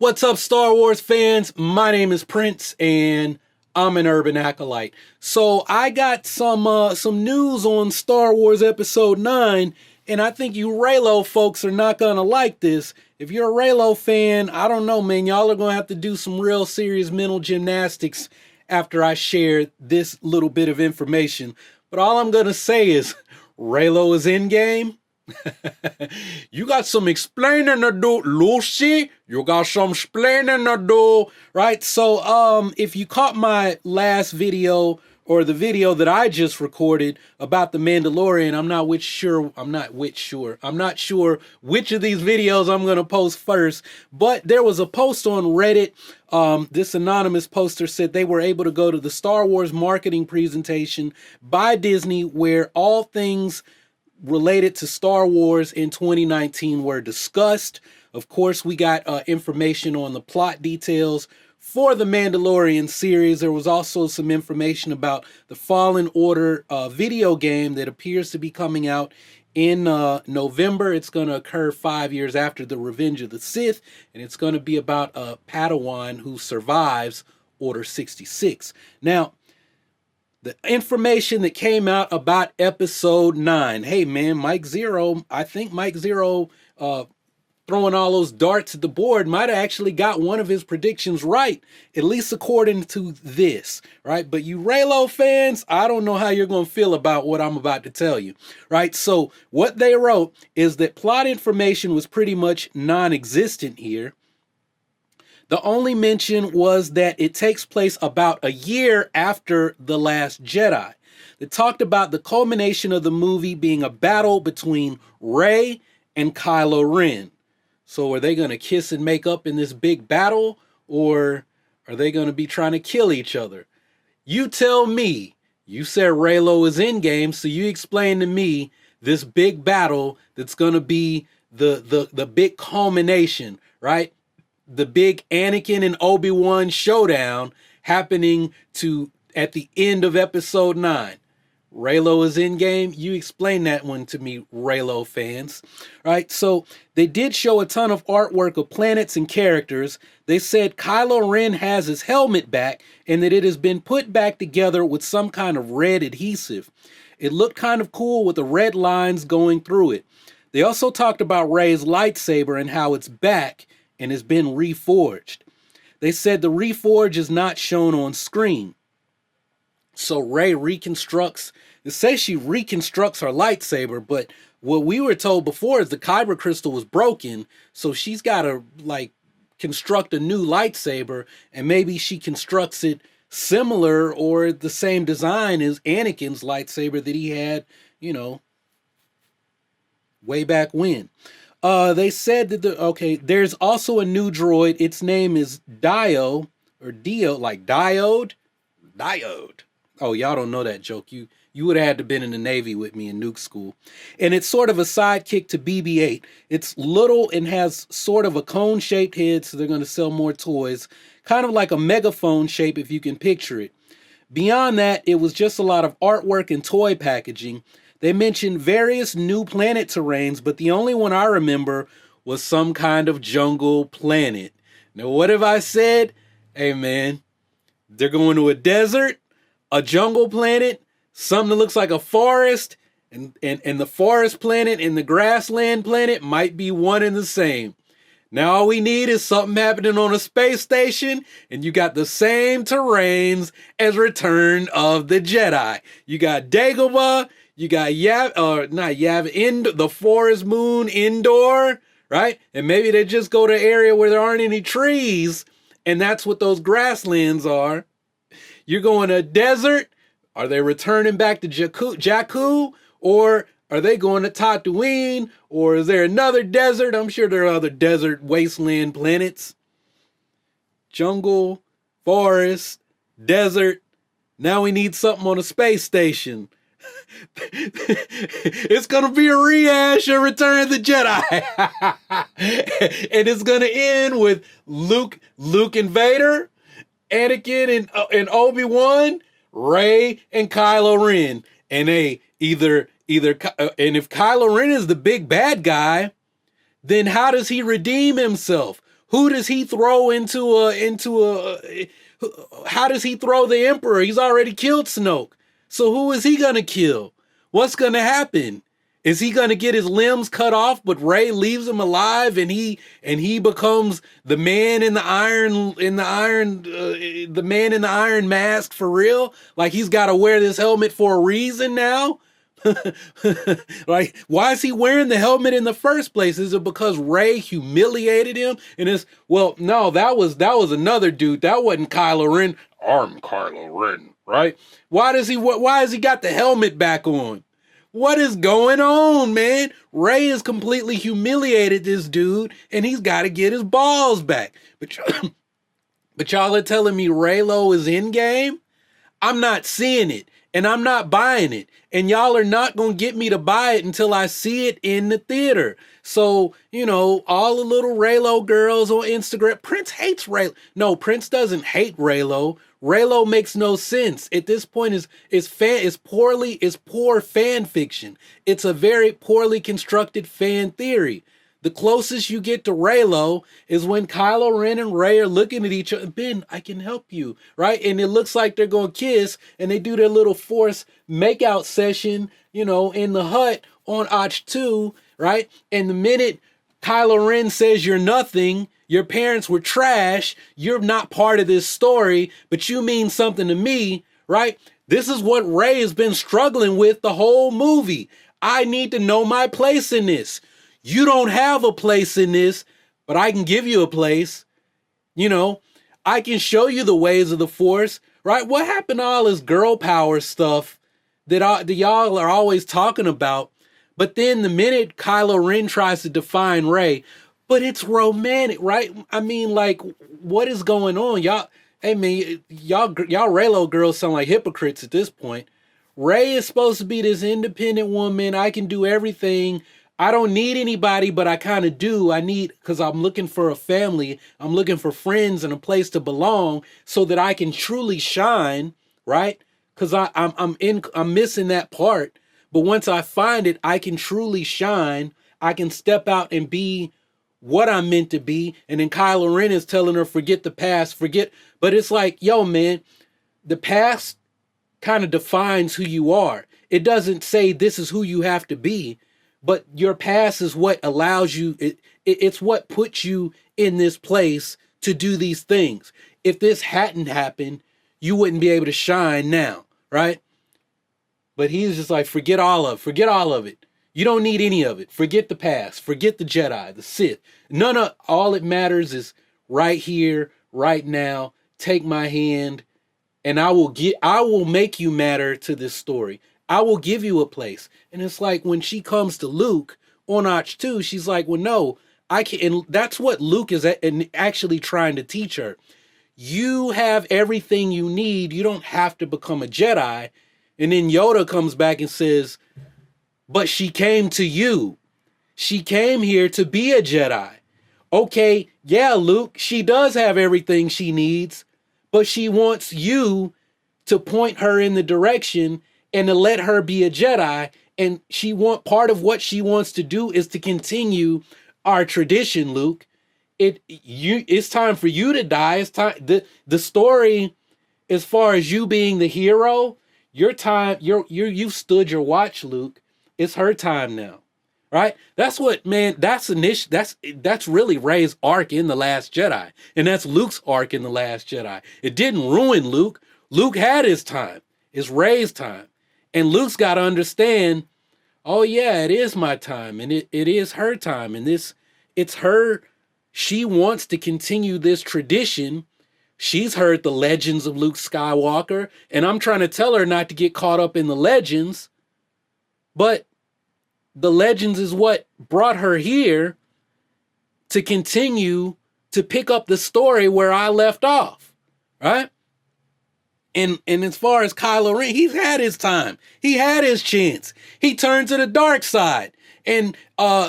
What's up, Star Wars fans? My name is Prince, and I'm an urban acolyte. So I got some news on Star Wars Episode 9, and I think you Reylo folks are not gonna like this. If you're a Reylo fan, I don't know, man. Y'all are gonna have to do some real serious mental gymnastics after I share this little bit of information. But all I'm gonna say is, Reylo is in game. You got some explaining to do, Lucy. You got some explaining to do, right? So, if you caught my last video or the video that I just recorded about the Mandalorian, I'm not sure which of these videos I'm gonna post first. But there was a post on Reddit. This anonymous poster said they were able to go to the Star Wars marketing presentation by Disney, where all things related to Star Wars in 2019 were discussed. Of course, we got information on the plot details for the Mandalorian series. There was also some information about the Fallen Order video game that appears to be coming out in November. It's going to occur 5 years after the Revenge of the Sith, and it's going to be about a Padawan who survives Order 66. Now, the information that came out about Episode 9. Hey, man, Mike Zero, I think Mike Zero throwing all those darts at the board might have actually got one of his predictions right, at least according to this, right? But you Reylo fans, I don't know how you're going to feel about what I'm about to tell you, right? So what they wrote is that plot information was pretty much non-existent here. The only mention was that it takes place about a year after The Last Jedi. They talked about the culmination of the movie being a battle between Rey and Kylo Ren. So are they going to kiss and make up in this big battle, or are they going to be trying to kill each other? You tell me. You said Reylo is in game, so you explain to me this big battle that's going to be the big culmination, right? The big Anakin and Obi-Wan showdown happening at the end of Episode 9. Reylo is in game. You explain that one to me, Reylo fans. Right? So they did show a ton of artwork of planets and characters. They said Kylo Ren has his helmet back and that it has been put back together with some kind of red adhesive. It looked kind of cool with the red lines going through it. They also talked about Rey's lightsaber and how it's back and has been reforged. They said the reforge is not shown on screen. So Rey reconstructs, it says she reconstructs her lightsaber, but what we were told before is the kyber crystal was broken, so she's got to construct a new lightsaber, and maybe she constructs it similar or the same design as Anakin's lightsaber that he had, way back when. They said that there's also a new droid. Its name is Dio, like Diode. Oh, y'all don't know that joke. You would have had to been in the Navy with me in nuke school. And it's sort of a sidekick to BB-8. It's little and has sort of a cone-shaped head, so they're going to sell more toys. Kind of like a megaphone shape, if you can picture it. Beyond that, it was just a lot of artwork and toy packaging. They mentioned various new planet terrains, but the only one I remember was some kind of jungle planet. Now, what have I said? Hey, man, they're going to a desert, a jungle planet, something that looks like a forest, and the forest planet and the grassland planet might be one and the same. Now, all we need is something happening on a space station, and you got the same terrains as Return of the Jedi. You got Dagobah. You got the forest moon indoor, right? And maybe they just go to an area where there aren't any trees, and that's what those grasslands are. You're going to a desert. Are they returning back to Jakku? Or are they going to Tatooine? Or is there another desert? I'm sure there are other desert wasteland planets. Jungle, forest, desert. Now we need something on a space station. It's gonna be a rehash of Return of the Jedi. And it's gonna end with Luke and Vader, Anakin and Obi-Wan, Rey and Kylo Ren. And and if Kylo Ren is the big bad guy, then how does he redeem himself? Who does he throw how does he throw the Emperor? He's already killed Snoke. So who is he gonna kill? What's gonna happen? Is he gonna get his limbs cut off, but Rey leaves him alive, and he becomes the man in the iron mask for real? Like he's got to wear this helmet for a reason now? Like, why is he wearing the helmet in the first place? Is it because Rey humiliated him? And it's, well, no, that was another dude. That wasn't Kylo Ren. I'm Kylo Ren, right? Why has he got the helmet back on? What is going on, man? Rey has completely humiliated this dude, and he's got to get his balls back. But y'all are telling me Reylo is in game? I'm not seeing it, and I'm not buying it. And y'all are not going to get me to buy it until I see it in the theater. So, you know, all the little Reylo girls on Instagram, Prince hates Reylo. No, Prince doesn't hate Reylo. Reylo makes no sense. At this point, it's poor fan fiction. It's a very poorly constructed fan theory. The closest you get to Reylo is when Kylo Ren and Rey are looking at each other. Ben, I can help you, right? And it looks like they're going to kiss, and they do their little forced makeout session, you know, in the hut on AUDIBLE, right? And the minute Kylo Ren says you're nothing, your parents were trash, you're not part of this story, but you mean something to me, right? This is what Rey has been struggling with the whole movie. I need to know my place in this. You don't have a place in this, but I can give you a place. You know, I can show you the ways of the Force, right? What happened to all this girl power stuff that y'all are always talking about? But then the minute Kylo Ren tries to define Rey, but it's romantic, right? I mean, like, what is going on? Y'all, hey man, y'all Reylo girls sound like hypocrites at this point. Rey is supposed to be this independent woman. I can do everything. I don't need anybody, but I kind of do. Because I'm looking for a family. I'm looking for friends and a place to belong so that I can truly shine, right? Because I'm missing that part. But once I find it, I can truly shine. I can step out and be what I'm meant to be. And then Kylo Ren is telling her, forget the past, But it's like, yo, man, the past kind of defines who you are. It doesn't say this is who you have to be. But your past is what allows you, it's what puts you in this place to do these things. If this hadn't happened, you wouldn't be able to shine now, right? But he's just like, forget all of it. You don't need any of it. Forget the past. Forget the Jedi, the Sith. All it matters is right here, right now. Take my hand, and I will make you matter to this story. I will give you a place. And it's like when she comes to Luke on AUDIBLE, she's like, well, no, I can't. And that's what Luke is actually trying to teach her. You have everything you need. You don't have to become a Jedi. And then Yoda comes back and says, but she came to you. She came here to be a Jedi. Okay, yeah, Luke, she does have everything she needs, but she wants you to point her in the direction and to let her be a Jedi. And part of what she wants to do is to continue our tradition, Luke. It's time for you to die. It's time. The story, as far as you being the hero, your time, you've stood your watch, Luke. It's her time now. Right? That's what, man, that's really Rey's arc in The Last Jedi. And that's Luke's arc in The Last Jedi. It didn't ruin Luke. Luke had his time. It's Rey's time. And Luke's got to understand, oh yeah, it is my time, and it is her time, and it's her. She wants to continue this tradition. She's heard the legends of Luke Skywalker, and I'm trying to tell her not to get caught up in the legends, but the legends is what brought her here to continue to pick up the story where I left off, right? And as far as Kylo Ren, he's had his time. He had his chance. He turned to the dark side. And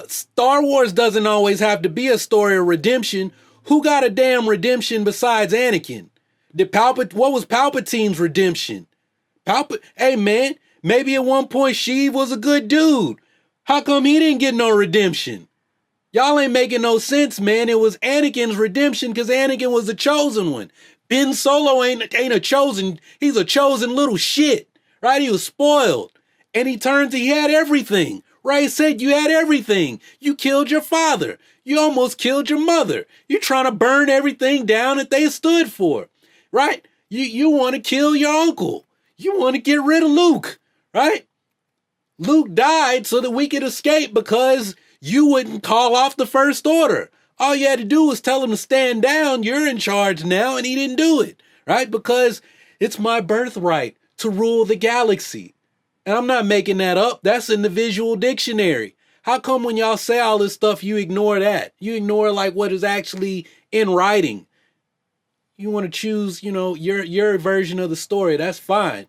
Star Wars doesn't always have to be a story of redemption. Who got a damn redemption besides Anakin? What was Palpatine's redemption? Hey man, maybe at one point Sheev was a good dude. How come he didn't get no redemption? Y'all ain't making no sense, man. It was Anakin's redemption because Anakin was the chosen one. Ben Solo ain't a chosen. He's a chosen little shit, right? He was spoiled. And he had everything. Ray said you had everything. You killed your father. You almost killed your mother. You're trying to burn everything down that they stood for, right? You want to kill your uncle. You want to get rid of Luke, right? Luke died so that we could escape because you wouldn't call off the First Order. All you had to do was tell him to stand down. You're in charge now, and he didn't do it, right? Because it's my birthright to rule the galaxy. And I'm not making that up. That's in the visual dictionary. How come when y'all say all this stuff, you ignore that? You ignore like what is actually in writing. You want to choose, your version of the story. That's fine.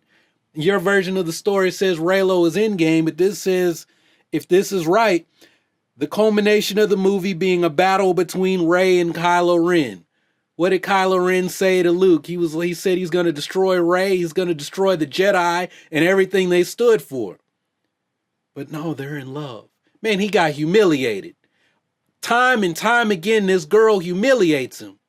Your version of the story says Reylo is in game, but this says, if this is right, the culmination of the movie being a battle between Rey and Kylo Ren. What did Kylo Ren say to Luke? He said he's going to destroy Rey, he's going to destroy the Jedi and everything they stood for. But no, they're in love. Man, he got humiliated. Time and time again, this girl humiliates him.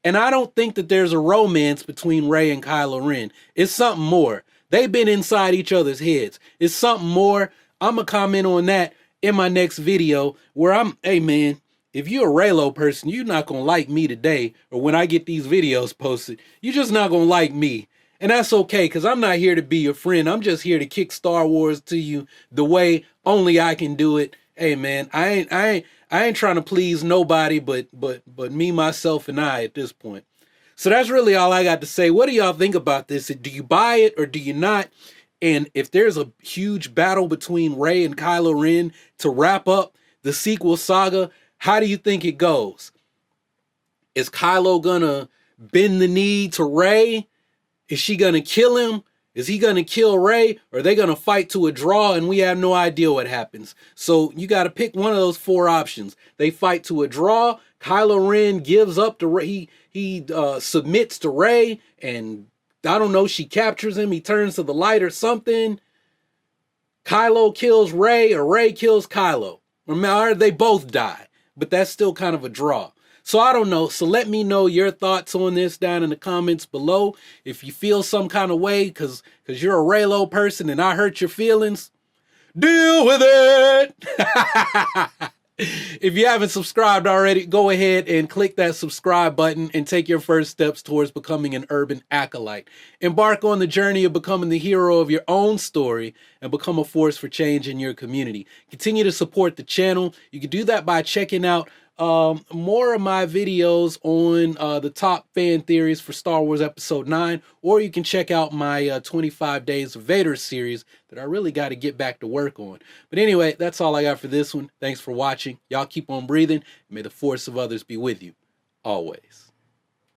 And I don't think that there's a romance between Rey and Kylo Ren. It's something more. They've been inside each other's heads. It's something more. I'm going to comment on that in my next video where hey man, if you're a Reylo person, you're not going to like me today, or when I get these videos posted, you're just not going to like me. And that's okay, because I'm not here to be your friend. I'm just here to kick Star Wars to you the way only I can do it. Hey man, I ain't trying to please nobody but me, myself, and I at this point. So that's really all I got to say. What do y'all think about this? Do you buy it or do you not? And if there's a huge battle between Rey and Kylo Ren to wrap up the sequel saga, how do you think it goes? Is Kylo gonna bend the knee to Rey? Is she gonna kill him? Is he gonna kill Rey? Or are they gonna fight to a draw and we have no idea what happens? So you gotta pick one of those four options. They fight to a draw. Kylo Ren gives up to Rey. He submits to Rey, and I don't know, she captures him. He turns to the light or something. Kylo kills Rey, or Rey kills Kylo. Or they both die, but that's still kind of a draw. So I don't know. So let me know your thoughts on this down in the comments below. If you feel some kind of way because you're a Reylo person and I hurt your feelings, deal with it. If you haven't subscribed already, go ahead and click that subscribe button and take your first steps towards becoming an urban acolyte. Embark on the journey of becoming the hero of your own story and become a force for change in your community. Continue to support the channel. You can do that by checking out more of my videos on the top fan theories for Star Wars Episode 9, or you can check out my 25 Days of Vader series that I really got to get back to work on. But anyway, that's all I got for this one. Thanks for watching. Y'all keep on breathing. May the force of others be with you always.